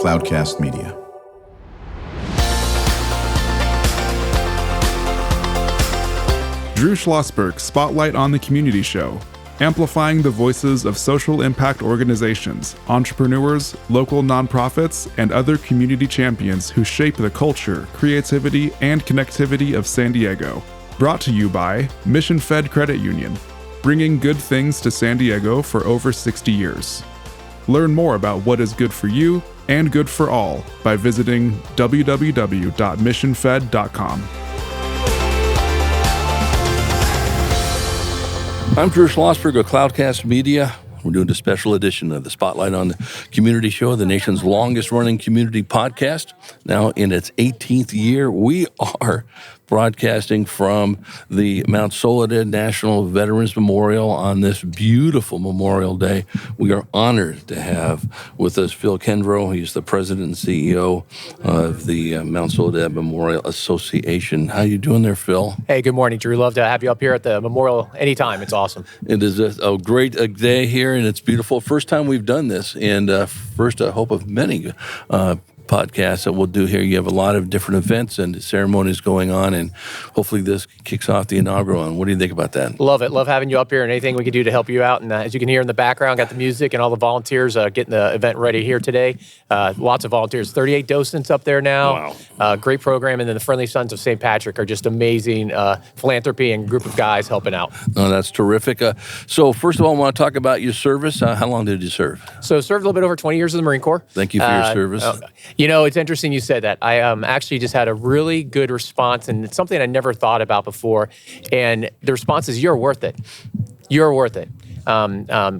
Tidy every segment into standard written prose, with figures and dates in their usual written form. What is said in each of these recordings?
Cloudcast Media. Drew Schlosberg Spotlight on the Community Show, amplifying the voices of social impact organizations, entrepreneurs, local nonprofits, and other community champions who shape the culture, creativity, and connectivity of San Diego. Brought to you by Mission Fed Credit Union, bringing good things to San Diego for over 60 years. Learn more about what is good for you and good for all by visiting www.missionfed.com. I'm Drew Schlosberg of Cloudcast Media. We're doing a special edition of the Spotlight on the Community Show, the nation's longest-running community podcast. Now in its 18th year, we are broadcasting from the Mount Soledad National Veterans Memorial on this beautiful Memorial Day. We are honored to have with us Phil Kendro. He's the president and CEO of the Mount Soledad Memorial Association. How you doing there, Phil? Hey, good morning, Drew. Love to have you up here at the memorial anytime. It's awesome. It is a great day here, and it's beautiful. First time we've done this, and first I hope of many podcasts that we'll do here. You have a lot of different events and ceremonies going on, and hopefully this kicks off the inaugural. And what do you think about that? Love it. Love having you up here, and anything we can do to help you out. And as you can hear in the background, got the music and all the volunteers getting the event ready here today. Lots of volunteers, 38 docents up there now. Wow. Great program. And then the Friendly Sons of St. Patrick are just amazing philanthropy and group of guys helping out. Oh, that's terrific. So first of all, I want to talk about your service. How long did you serve? So served a little bit over 20 years in the Marine Corps. Thank you for your service. You know, it's interesting you said that. I actually just had a really good response, and it's something I never thought about before. And the response is, you're worth it. You're worth it.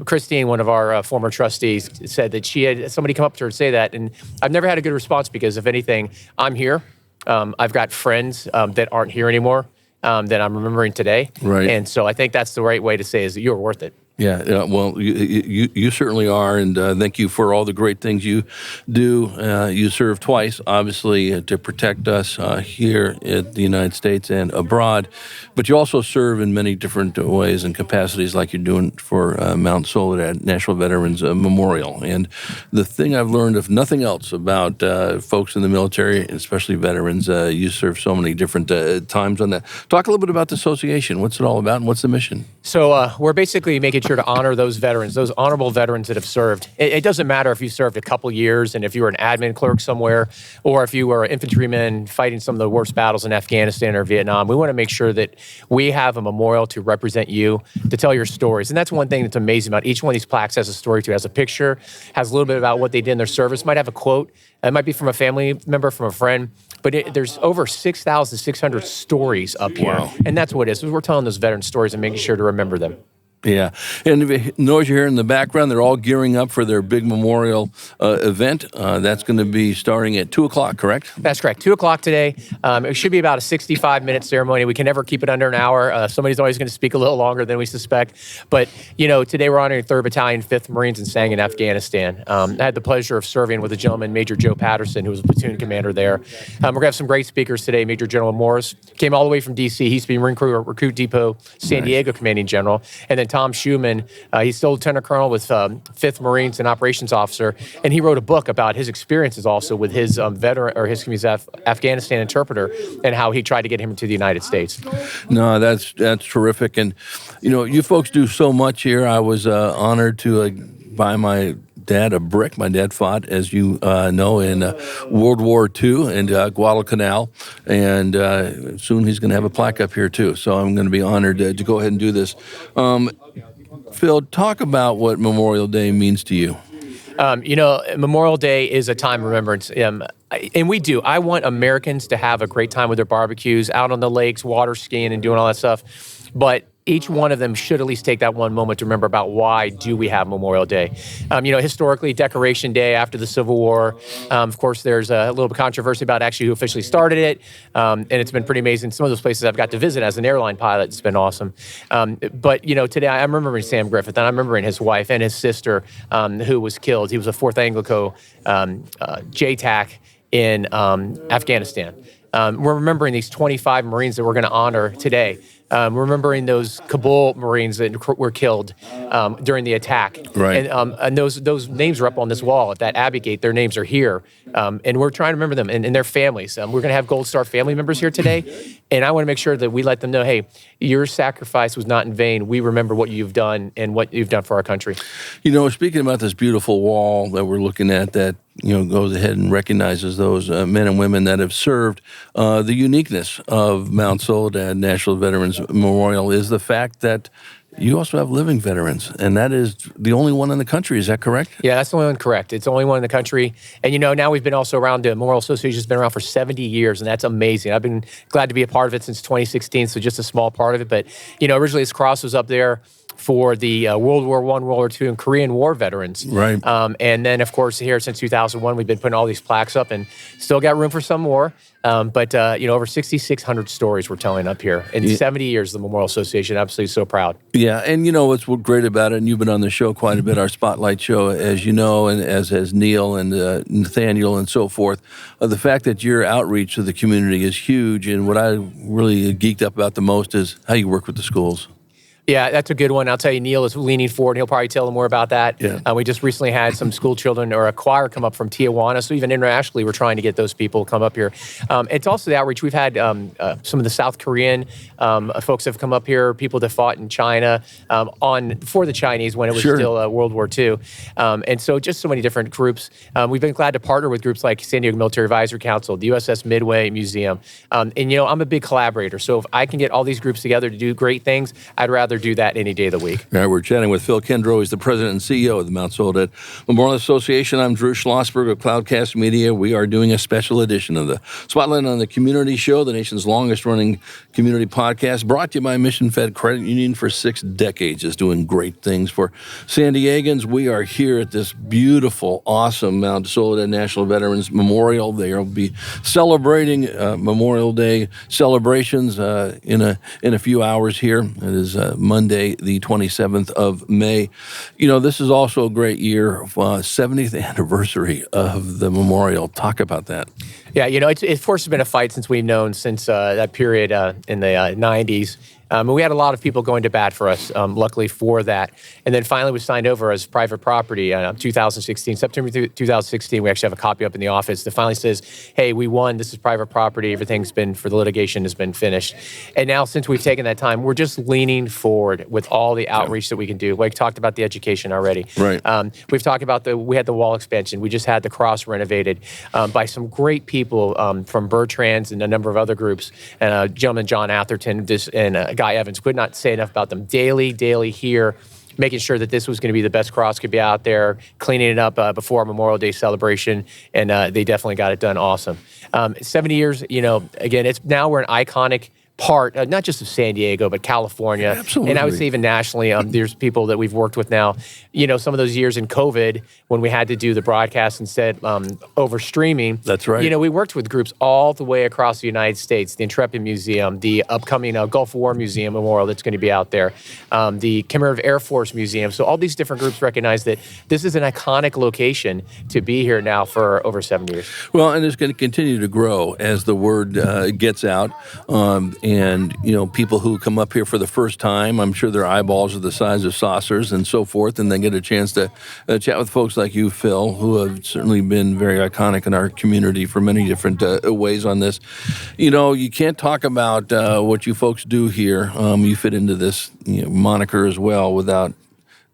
Christine, one of our former trustees, said that she had somebody come up to her and say that, and I've never had a good response because, if anything, I'm here. I've got friends that aren't here anymore that I'm remembering today. Right. And so I think that's the right way to say is that you're worth it. Yeah, well, you certainly are, and thank you for all the great things you do. You serve twice, obviously, to protect us here in the United States and abroad, but you also serve in many different ways and capacities like you're doing for Mount Soledad National Veterans Memorial. And the thing I've learned, if nothing else, about folks in the military, especially veterans, you serve so many different times on that. Talk a little bit about the association. What's it all about, and what's the mission? So we're basically making sure to honor those veterans, those honorable veterans that have served. It doesn't matter if you served a couple years and if you were an admin clerk somewhere, or if you were an infantryman fighting some of the worst battles in Afghanistan or Vietnam. We want to make sure that we have a memorial to represent you, to tell your stories. And that's one thing that's amazing about each one of these plaques. Has a story to it, has a picture, has a little bit about what they did in their service, might have a quote. It might be from a family member, from a friend. But there's over 6,600 stories up here. Wow. And that's what it is. We're telling those veteran stories and making sure to remember them. Yeah, and the noise you hear in the background, they're all gearing up for their big memorial event. That's going to be starting at 2 o'clock, correct? That's correct. 2 o'clock today. It should be about a 65-minute ceremony. We can never keep it under an hour. Somebody's always going to speak a little longer than we suspect. But, you know, today we're honoring 3rd Battalion, 5th Marines in Sang in Afghanistan. I had the pleasure of serving with a gentleman, Major Joe Patterson, who was a platoon commander there. We're going to have some great speakers today. Major General Morris came all the way from D.C. He used to be Marine Corps Recruit Depot San Diego Commanding General. And then Tom Schumann, he's still Lieutenant Colonel with 5th Marines and Operations Officer, and he wrote a book about his experiences also with his Afghanistan interpreter and how he tried to get him to the United States. No, that's terrific, and you know, you folks do so much here. I was honored to buy my dad a brick. My dad fought, as you know, in World War II in Guadalcanal, and soon he's going to have a plaque up here too. So I'm going to be honored to go ahead and do this. Phil, talk about what Memorial Day means to you. You know, Memorial Day is a time of remembrance. And we do. I want Americans to have a great time with their barbecues, out on the lakes, water skiing, and doing all that stuff. But each one of them should at least take that one moment to remember about why do we have Memorial Day. You know, historically, Decoration Day after the Civil War. Of course, there's a little bit of controversy about actually who officially started it, and it's been pretty amazing. Some of those places I've got to visit as an airline pilot, it's been awesome. But, you know, today I'm remembering Sam Griffith, and I'm remembering his wife and his sister who was killed. He was a 4th Anglico JTAC in Afghanistan. We're remembering these 25 Marines that we're going to honor today. remembering those Kabul Marines that were killed during the attack. Right. And those names are up on this wall at that Abbey Gate. Their names are here. And we're trying to remember them and their families. We're going to have Gold Star family members here today. And I want to make sure that we let them know, hey, your sacrifice was not in vain. We remember what you've done and what you've done for our country. Speaking about this beautiful wall that we're looking at that, goes ahead and recognizes those men and women that have served, the uniqueness of Mount Soledad National Veterans Memorial is the fact that you also have living veterans, and that is the only one in the country. Is that correct? Yeah, that's the only one correct. It's the only one in the country. And, now we've been also around, the Memorial Association has been around for 70 years, and that's amazing. I've been glad to be a part of it since 2016, so just a small part of it. But, originally this cross was up there for the World War I, World War II, and Korean War veterans. Right. And then, of course, here since 2001, we've been putting all these plaques up and still got room for some more. But over 6,600 stories we're telling up here. In 70 years, the Memorial Association, absolutely so proud. Yeah, and what's great about it, and you've been on the show quite a bit, our Spotlight show, as you know, and as has Neil and Nathaniel and so forth, the fact that your outreach to the community is huge, and what I really geeked up about the most is how you work with the schools. Yeah, that's a good one. I'll tell you, Neil is leaning forward. He'll probably tell them more about that. Yeah. We just recently had some school children or a choir come up from Tijuana. So even internationally, we're trying to get those people to come up here. It's also the outreach. We've had some of the South Korean folks have come up here, people that fought in China for the Chinese when it was still World War II. And so just so many different groups. We've been glad to partner with groups like San Diego Military Advisory Council, the USS Midway Museum. And I'm a big collaborator. So if I can get all these groups together to do great things, I'd rather do that any day of the week. All right, we're chatting with Phil Kendro. He's the president and CEO of the Mount Soledad Memorial Association. I'm Drew Schlosberg of Cloudcast Media. We are doing a special edition of the Spotlight on the Community Show, the nation's longest-running community podcast, brought to you by Mission Fed Credit Union for 6 decades, is doing great things for San Diegans. We are here at this beautiful, awesome Mount Soledad National Veterans Memorial. They will be celebrating Memorial Day celebrations in a few hours here. It is Monday, the 27th of May. This is also a great year, 70th anniversary of the memorial. Talk about that. Yeah, it's of course, been a fight since we've known since that period in the 90s. And we had a lot of people going to bat for us, luckily for that. And then finally we signed over as private property in 2016. September 2016, we actually have a copy up in the office that finally says, hey, we won. This is private property. Everything's been, for the litigation has been finished. And now since we've taken that time, we're just leaning forward with all the outreach that we can do. We talked about the education already. Right. We've talked about we had the wall expansion. We just had the cross renovated by some great people from Bertrand's and a number of other groups. And a gentleman, John Atherton, and Guy Evans, could not say enough about them. Daily here, making sure that this was going to be the best cross could be out there, cleaning it up before our Memorial Day celebration, and they definitely got it done awesome. 70 years, again, we're an iconic part, not just of San Diego, but California. Absolutely. And I would say even nationally, there's people that we've worked with now. Some of those years in COVID when we had to do the broadcast instead over streaming. That's right. We worked with groups all the way across the United States, the Intrepid Museum, the upcoming Gulf War Museum Memorial that's going to be out there, the Commemorative Air Force Museum. So all these different groups recognize that this is an iconic location to be here now for over 7 years. Well, and it's going to continue to grow as the word gets out. And, people who come up here for the first time, I'm sure their eyeballs are the size of saucers and so forth, and they get a chance to chat with folks like you, Phil, who have certainly been very iconic in our community for many different ways on this. You can't talk about what you folks do here. You fit into this moniker as well without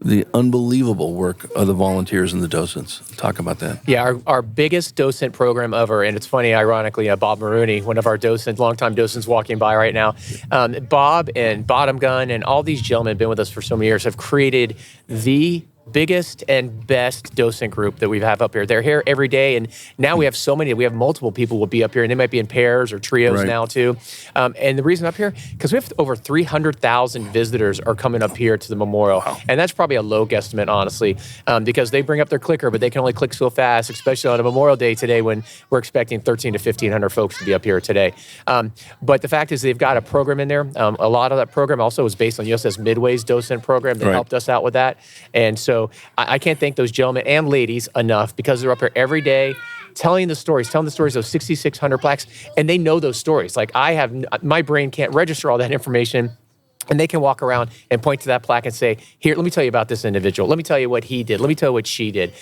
the unbelievable work of the volunteers and the docents. Talk about that. Yeah, our biggest docent program ever, and it's funny, ironically, Bob Maroney, one of our longtime docents walking by right now. Bob and Bottom Gun and all these gentlemen have been with us for so many years, have created the biggest and best docent group that we have up here. They're here every day, and now we have so many. We have multiple people will be up here, and they might be in pairs or trios now too. And the reason up here, because we have over 300,000 visitors are coming up here to the memorial, and that's probably a low guesstimate, honestly, because they bring up their clicker, but they can only click so fast, especially on a Memorial Day today when we're expecting 1,300 to 1,500 folks to be up here today. But the fact is they've got a program in there. A lot of that program also is based on USS Midway's docent program that helped us out with that. And so I can't thank those gentlemen and ladies enough because they're up here every day telling the stories of 6,600 plaques, and they know those stories. Like my brain can't register all that information. And they can walk around and point to that plaque and say, here, let me tell you about this individual. Let me tell you what he did. Let me tell you what she did.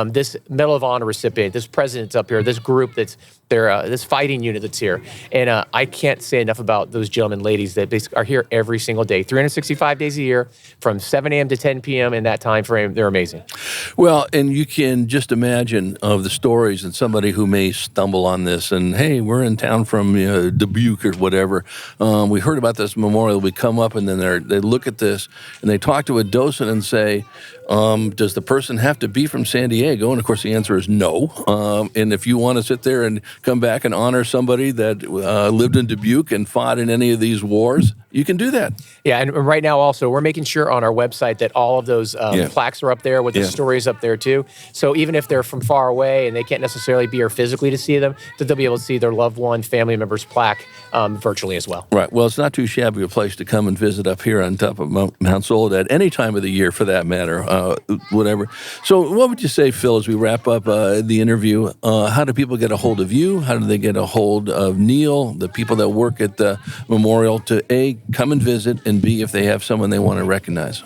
This Medal of Honor recipient, this president's up here, this group that's there, this fighting unit that's here. And I can't say enough about those gentlemen, ladies that basically are here every single day, 365 days a year, from 7 a.m. to 10 p.m. in that time frame. They're amazing. Well, and you can just imagine of the stories and somebody who may stumble on this and, hey, we're in town from Dubuque or whatever. We heard about this memorial. We come up and then they look at this and they talk to a docent and say, does the person have to be from San Diego? And of course, the answer is no. And if you want to sit there and come back and honor somebody that lived in Dubuque and fought in any of these wars, you can do that. Yeah, and right now also, we're making sure on our website that all of those plaques are up there with the stories up there too. So even if they're from far away and they can't necessarily be here physically to see them, that they'll be able to see their loved one, family member's plaque virtually as well. Right. Well, it's not too shabby a place to come and visit up here on top of Mount Soledad, any time of the year for that matter, whatever. So what would you say, Phil, as we wrap up the interview? How do people get a hold of you? How do they get a hold of Neil, the people that work at the memorial, to A, come and visit, and B, if they have someone they want to recognize? So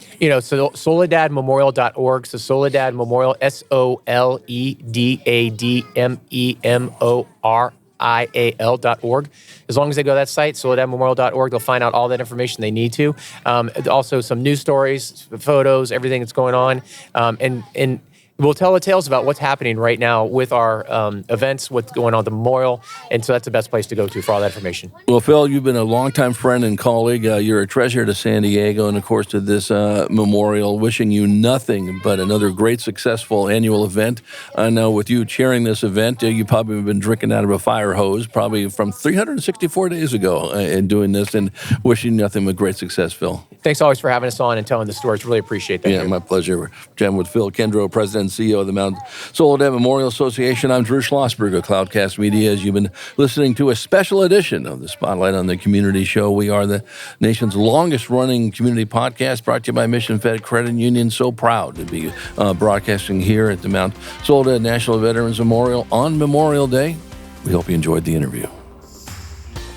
soledadmemorial.org. So Soledad Memorial, SOLEDADMEMORIAL.org. As long as they go to that site, soledadmemorial.org, they'll find out all that information they need to. Also, some news stories, photos, everything that's going on, and we'll tell the tales about what's happening right now with our events, what's going on at the memorial, and so that's the best place to go to for all that information. Well, Phil, you've been a longtime friend and colleague. You're a treasure to San Diego and, of course, to this memorial. Wishing you nothing but another great, successful annual event. I know with you chairing this event, you probably have been drinking out of a fire hose, probably from 364 days ago in doing this, and wishing nothing but great success, Phil. Thanks always for having us on and telling the stories. Really appreciate that. Yeah, my pleasure. We're chatting with Phil Kendro, President and CEO of the Mount Soledad Memorial Association. I'm Drew Schlosberg of Cloudcast Media. As you've been listening to a special edition of the Spotlight on the Community Show, we are the nation's longest-running community podcast, brought to you by Mission Fed Credit Union. So proud to be broadcasting here at the Mount Soledad National Veterans Memorial on Memorial Day. We hope you enjoyed the interview.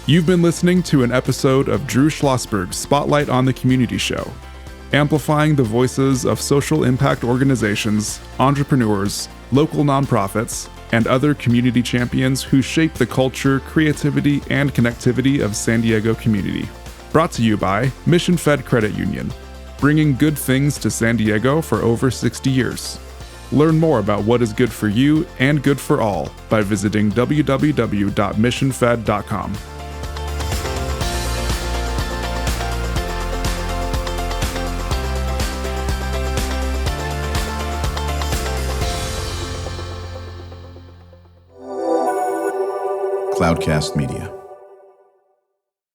You've been listening to an episode of Drew Schlosberg's Spotlight on the Community Show, amplifying the voices of social impact organizations, entrepreneurs, local nonprofits, and other community champions who shape the culture, creativity, and connectivity of San Diego community. Brought to you by Mission Fed Credit Union, bringing good things to San Diego for over 60 years. Learn more about what is good for you and good for all by visiting www.missionfed.com. Cloudcast Media.